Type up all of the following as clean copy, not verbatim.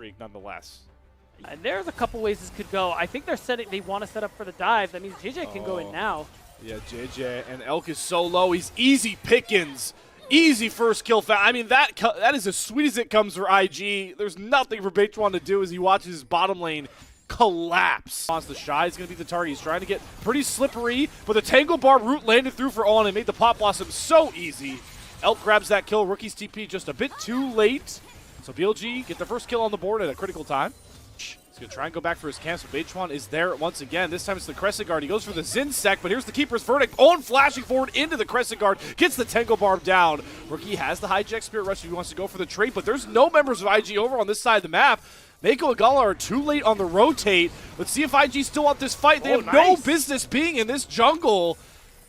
streak nonetheless. And there's a couple ways this could go. I think they want to set up for the dive. That means JJ can go in now. Yeah, JJ, and Elk is so low. He's easy pickings. Easy first kill. I mean, that is as sweet as it comes for IG. There's nothing for Beitwan to do as he watches his bottom lane collapse. The Shy is going to be the target. He's trying to get pretty slippery, but the Tangle Barb root landed through for all, and it made the Pop Blossom so easy. Elk grabs that kill. Rookie's TP just a bit too late. So BLG get the first kill on the board at a critical time. He's going to try and go back for his camps, but Beitwan is there once again. This time it's the Crescent Guard. He goes for the Zinsec, but here's the Keeper's Verdict. Owen flashing forward into the Crescent Guard. Gets the Tangle Barb down. Rookie has the Hijack Spirit Rush if he wants to go for the trade, but there's no members of IG over on this side of the map. Mako and Gala are too late on the rotate. Let's see if IG still want this fight. They have no business being in this jungle.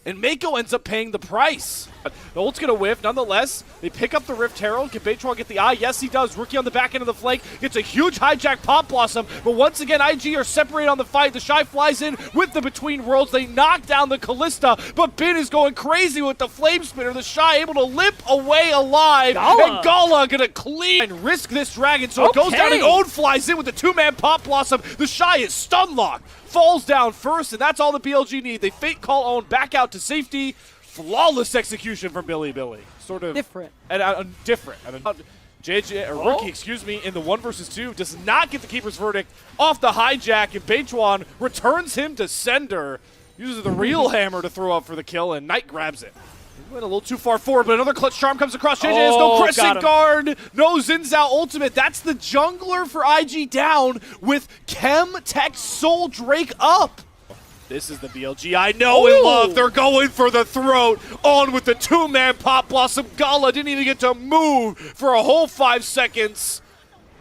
And Mako ends up paying the price. The ult's going to whiff. Nonetheless, they pick up the Rift Herald. Can Beitwan get the eye? Yes, he does. Rookie on the back end of the flank. Gets a huge hijack Pop Blossom. But once again, IG are separated on the fight. The Shy flies in with the Between Worlds. They knock down the Callista. But Bin is going crazy with the Flame Spinner. The Shy able to limp away alive. And Gala going to clean and risk this dragon. So it goes down and Ode flies in with the two-man Pop Blossom. The Shy is stun locked. Falls down first, and that's all the BLG need. They fake call Owen back out to safety. Flawless execution from Bilibili. Sort of different. Different. JJ, or Rookie, excuse me, in the 1 versus 2 does not get the Keeper's Verdict off the hijack, and Beitwan returns him to sender. Uses the real hammer to throw up for the kill, and Knight grabs it. He went a little too far forward, but another clutch charm comes across. JJ has no Crescent Guard, no Xin Zhao ultimate. That's the jungler for IG down with Chem Tech Soul Drake up. This is the BLG I know and love. They're going for the throat. On with the two-man Pop Blossom. Gala didn't even get to move for a whole 5 seconds.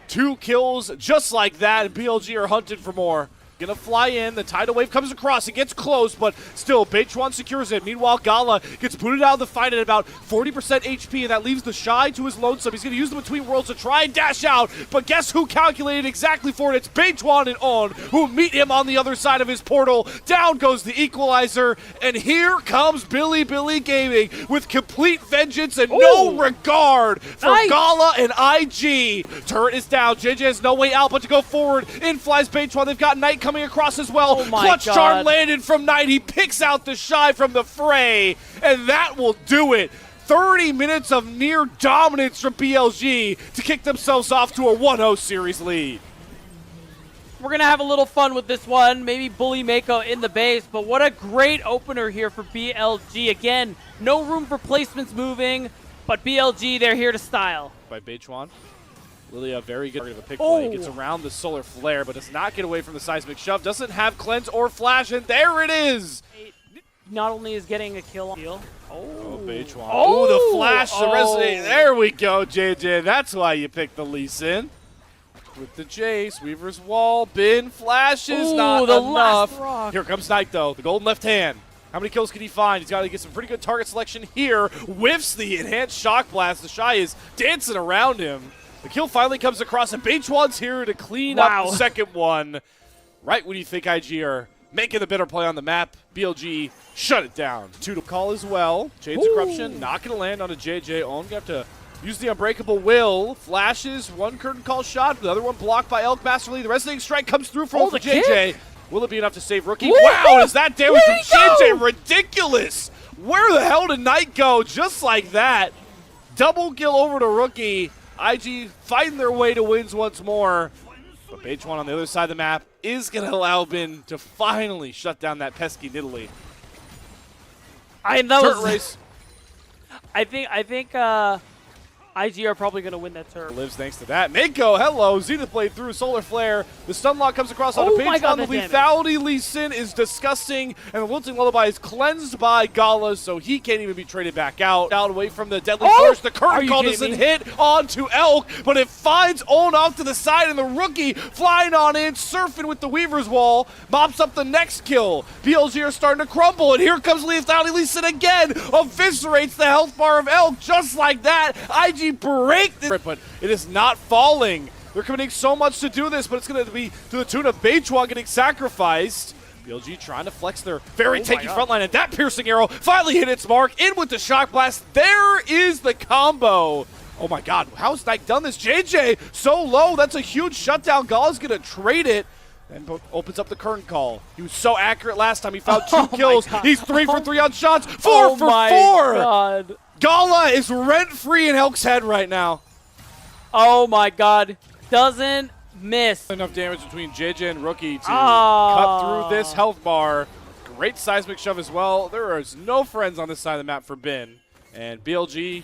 2 kills just like that, and BLG are hunted for more. Gonna fly in, the tidal wave comes across, it gets close, but still, Beitwan secures it. Meanwhile, Gala gets booted out of the fight at about 40% HP, and that leaves the Shy to his lonesome. He's gonna use the Between Worlds to try and dash out, but guess who calculated exactly for it? It's Beitwan and On, who meet him on the other side of his portal. Down goes the Equalizer, and here comes Bilibili Gaming with complete vengeance and no regard for Gala and IG. Turret is down, JJ has no way out but to go forward. In flies Beitwan, they've got Knight coming across as well. Clutch charm landed from Knight. He picks out the Shy from the fray, and that will do it. 30 minutes of near dominance from BLG to kick themselves off to a 1-0 series lead. We're going to have a little fun with this one. Maybe bully Mako in the base, but what a great opener here for BLG. Again, no room for placements moving, but BLG, they're here to style. By Beitwan. Lilia, very good of a pick play. Gets around the Solar Flare, but does not get away from the Seismic Shove. Doesn't have Cleanse or Flash, and there it is! Not only is getting a kill on field. Beitwan. Oh, the Flash, the Resonate. There we go, JJ. That's why you picked the Lee Sin. With the Jace, Weaver's Wall, Bin, flashes, not enough. Here comes Knight, though. The golden left hand. How many kills can he find? He's got to get some pretty good target selection here. Whiffs the Enhanced Shock Blast. The Shy is dancing around him. The kill finally comes across, and Beitwan's here to clean up the second one. Right when you think IG are making the better play on the map, BLG shut it down. 2 to call as well. Chains of Corruption not going to land on a JJ. Owen going to have to use the Unbreakable Will. Flashes, 1 curtain call shot, the other one blocked by Elk Masterly. The Resonating Strike comes through for JJ. Will it be enough to save Rookie? Wow, is that damage from JJ? Ridiculous! Where the hell did Knight go? Just like that. Double kill over to Rookie. IG fighting their way to wins once more. But Beitwan on the other side of the map is going to allow Bin to finally shut down that pesky Nidalee. I think IG are probably going to win that turn. Lives thanks to that. Mako, hello. Zenith Blade through Solar Flare. The Stunlock comes across on the Beitwan. The lethality Lee Sin is disgusting, and the Wilting Lullaby is cleansed by Gala, so he can't even be traded back out. Out away from the Deadly Force. The current call doesn't hit onto Elk, but it finds Owen off to the side, and the Rookie flying on in, surfing with the Weaver's Wall, mops up the next kill. BLG are starting to crumble, and here comes lethality Lee Sin again, eviscerates the health bar of Elk just like that. IG break this, but it is not falling. They're committing so much to do this, but it's going to be to the tune of Beitwan getting sacrificed. BLG trying to flex their very tanky front line, and that piercing arrow finally hit its mark. In with the Shock Blast. There is the combo. Oh my god, how's Knight done this? JJ, so low, that's a huge shutdown. Gala's gonna trade it. And opens up the current call. He was so accurate last time. He found 2 kills. He's 3 for 3 on shots. 4 for 4. God. Gala is rent-free in Elk's head right now. Oh my god. Doesn't miss. Enough damage between JJ and Rookie to cut through this health bar. Great seismic shove as well. There is no friends on this side of the map for Bin. And BLG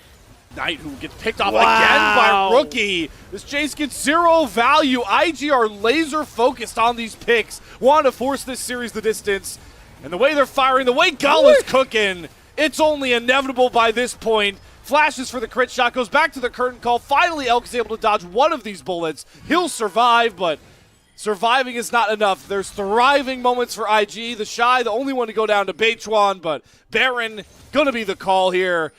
Knight, who gets picked off again by Rookie. This Jace gets 0 value. IG are laser focused on these picks. Want to force this series the distance. And the way they're firing, the way Gala's cooking, it's only inevitable by this point. Flashes for the crit shot, goes back to the curtain call. Finally, Elk is able to dodge one of these bullets. He'll survive, but surviving is not enough. There's thriving moments for IG. The Shy, the only one to go down to Beitchuan, but Baron gonna be the call here.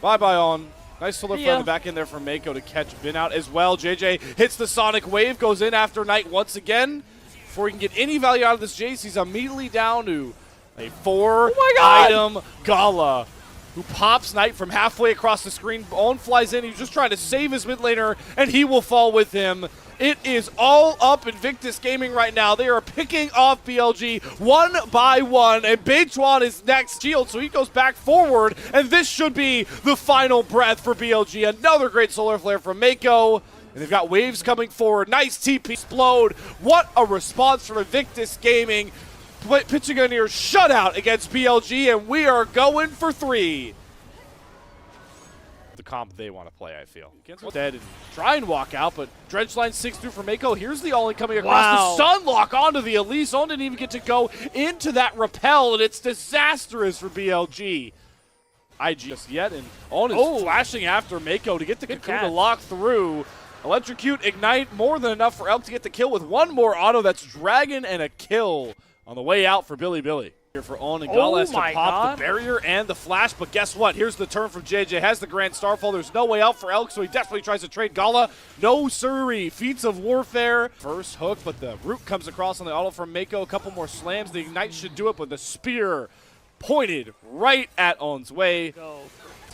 Bye-bye on. Nice solar flare in the back end there from Mako to catch Bin out as well. JJ hits the Sonic Wave, goes in after Knight once again. Before he can get any value out of this Jace, he's immediately down to a 4-item Gala, who pops Knight from halfway across the screen. Owen flies in. He's just trying to save his mid laner, and he will fall with him. It is all up Invictus Gaming right now. They are picking off BLG one by one, and Beitchuan is next shield, so he goes back forward, and this should be the final breath for BLG. Another great solar flare from Mako, and they've got waves coming forward. Nice TP explode. What a response from Invictus Gaming, pitching a near shutout against BLG, and we are going for 3. The comp they want to play, I feel. Dead and try and walk out, but Dredgeline 6 through for Mako. Here's the Ollie coming across. The Sunlock onto the Elise. Owen didn't even get to go into that repel, and it's disastrous for BLG. IG just yet, and Owen is flashing after Mako to get the Cocoon to lock through. Electrocute, Ignite, more than enough for Elk to get the kill with one more auto. That's Dragon and a kill on the way out for Bilibili. Here for Owen and Gala has to pop the barrier and the flash, but guess what? Here's the turn from JJ. Has the Grand Starfall. There's no way out for Elk, so he definitely tries to trade Gala. No siree. Feats of Warfare. First hook, but the root comes across on the auto from Mako. A couple more slams. The Ignite should do it, but the spear pointed right at Owen's way.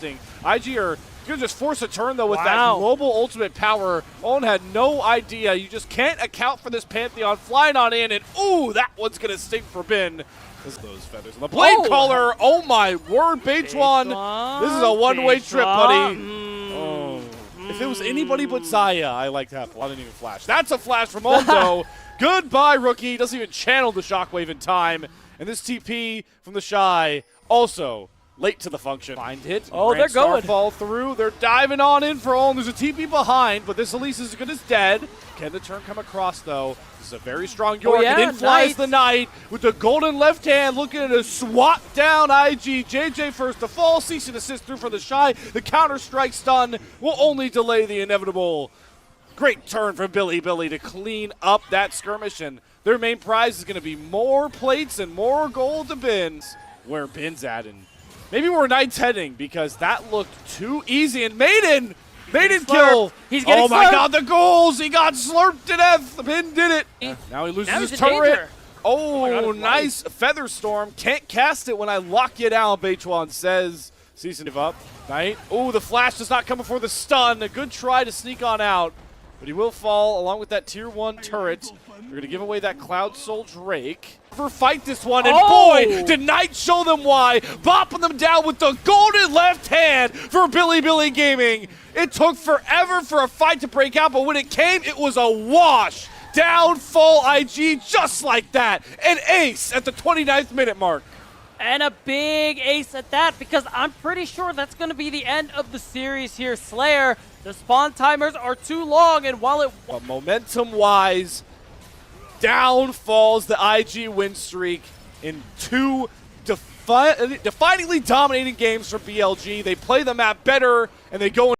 IG are going to just force a turn, though, with that global ultimate power. Owen had no idea. You just can't account for this Pantheon flying on in, and ooh, that one's going to sting for Bin. Those feathers on the blade caller. Oh my word, Beitchuan. This is a one-way trip, buddy. If it was anybody but Zaya, I like that. I didn't even flash. That's a flash from Ondo. Goodbye, Rookie. Doesn't even channel the shockwave in time. And this TP from the Shy also late to the function. Find hit. They're going. Fall through. They're diving on in for Owen. There's a TP behind, but this Elise is as good as dead. Can the turn come across, though? This is a very strong York. And in flies the Knight with the golden left hand, looking to swat down IG. JJ first to fall. Cease and assist through for the Shy. The counter-strike stun will only delay the inevitable. Great turn from Bilibili to clean up that skirmish, and their main prize is going to be more plates and more gold to Bins. Where Bin's at, and maybe where Knight's heading, because that looked too easy. And Maiden kill. He's getting my god, the goals! He got slurped to death. The Bin did it. Now he loses his turret. Oh, nice Feather Storm. Can't cast it when I lock you down, Beitchuan says. Cease and give up. Knight. Oh, the flash does not come before the stun. A good try to sneak on out, but he will fall along with that tier 1 turret. We're going to give away that Cloud Soul Drake. Fight this one, and boy, did Knight show them why, bopping them down with the golden left hand for Bilibili Gaming. It took forever for a fight to break out, but when it came, it was a wash. Down fall IG just like that. An ace at the 29th minute mark. And a big ace at that, because I'm pretty sure that's going to be the end of the series here. Slayer, the spawn timers are too long, and while but momentum-wise, down falls the IG win streak in 2 defiantly dominating games for BLG. They play the map better, and they go